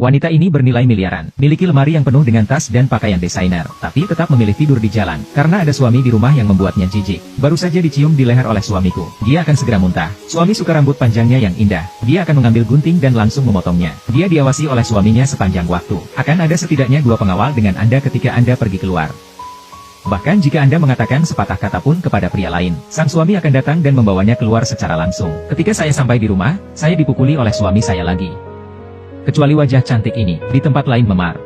Wanita ini bernilai miliaran, miliki lemari yang penuh dengan tas dan pakaian desainer, tapi tetap memilih tidur di jalan, karena ada suami di rumah yang membuatnya jijik. Baru saja dicium di leher oleh suamiku, dia akan segera muntah. Suami suka rambut panjangnya yang indah, dia akan mengambil gunting dan langsung memotongnya. Dia diawasi oleh suaminya sepanjang waktu. Akan ada setidaknya 2 pengawal dengan Anda ketika Anda pergi keluar. Bahkan jika Anda mengatakan sepatah kata pun kepada pria lain, sang suami akan datang dan membawanya keluar secara langsung. Ketika saya sampai di rumah, saya dipukuli oleh suami saya lagi. Kecuali wajah cantik ini, di tempat lain memar.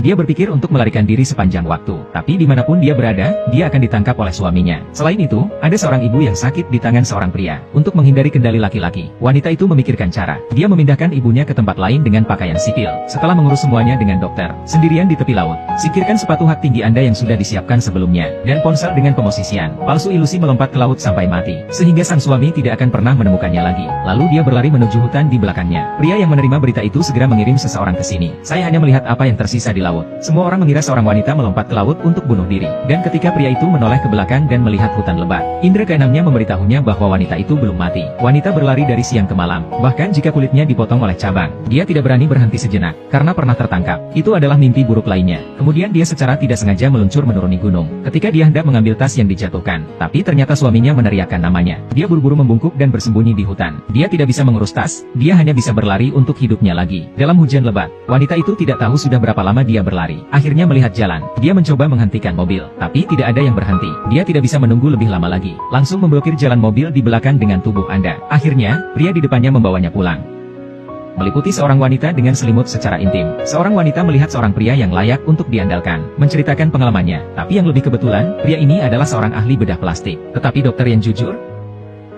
Dia berpikir untuk melarikan diri sepanjang waktu, tapi dimanapun dia berada, dia akan ditangkap oleh suaminya. Selain itu, ada seorang ibu yang sakit di tangan seorang pria. Untuk menghindari kendali laki-laki, wanita itu memikirkan cara. Dia memindahkan ibunya ke tempat lain dengan pakaian sipil. Setelah mengurus semuanya dengan dokter, sendirian di tepi laut. Singkirkan sepatu hak tinggi Anda yang sudah disiapkan sebelumnya, dan ponsel dengan pemosisian. Palsu ilusi melompat ke laut sampai mati, sehingga sang suami tidak akan pernah menemukannya lagi. Lalu dia berlari menuju hutan di belakangnya. Pria yang menerima berita itu segera mengirim seseorang ke sini. Saya hanya melihat apa yang tersisa di laut. Semua orang mengira seorang wanita melompat ke laut untuk bunuh diri. Dan ketika pria itu menoleh ke belakang dan melihat hutan lebat, indera keenamnya memberitahunya bahwa wanita itu belum mati. Wanita berlari dari siang ke malam. Bahkan jika kulitnya dipotong oleh cabang, dia tidak berani berhenti sejenak, karena pernah tertangkap. Itu adalah mimpi buruk lainnya. Kemudian dia secara tidak sengaja meluncur menuruni gunung. Ketika dia hendak mengambil tas yang dijatuhkan, tapi ternyata suaminya meneriakkan namanya. Dia buru-buru membungkuk dan bersembunyi di hutan. Dia tidak bisa mengurus tas, dia hanya bisa berlari untuk hidupnya lagi. Dalam hujan lebat, wanita itu tidak tahu sudah berapa lama dia berlari. Akhirnya melihat jalan, dia mencoba menghentikan mobil, tapi tidak ada yang berhenti. Dia tidak bisa menunggu lebih lama lagi, langsung memblokir jalan mobil di belakang dengan tubuh Anda. Akhirnya, pria di depannya membawanya pulang. Meliputi seorang wanita dengan selimut secara intim. Seorang wanita melihat seorang pria yang layak untuk diandalkan, menceritakan pengalamannya. Tapi yang lebih kebetulan, pria ini adalah seorang ahli bedah plastik. Tetapi dokter yang jujur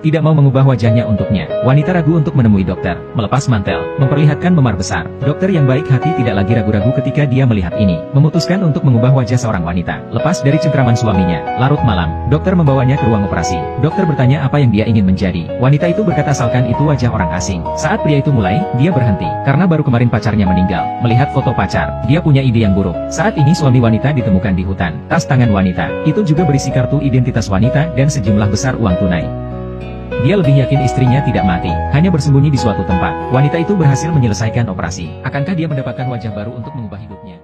tidak mau mengubah wajahnya untuknya. Wanita ragu untuk menemui dokter, melepas mantel, memperlihatkan memar besar. Dokter yang baik hati tidak lagi ragu-ragu ketika dia melihat ini. Memutuskan untuk mengubah wajah seorang wanita, lepas dari cengkraman suaminya. Larut malam, dokter membawanya ke ruang operasi. Dokter bertanya apa yang dia ingin menjadi. Wanita itu berkata asalkan itu wajah orang asing. Saat pria itu mulai, dia berhenti, karena baru kemarin pacarnya meninggal. Melihat foto pacar, dia punya ide yang buruk. Saat ini suami wanita ditemukan di hutan. Tas tangan wanita, itu juga berisi kartu identitas wanita dan sejumlah besar uang tunai. Dia lebih yakin istrinya tidak mati, hanya bersembunyi di suatu tempat. Wanita itu berhasil menyelesaikan operasi. Akankah dia mendapatkan wajah baru untuk mengubah hidupnya?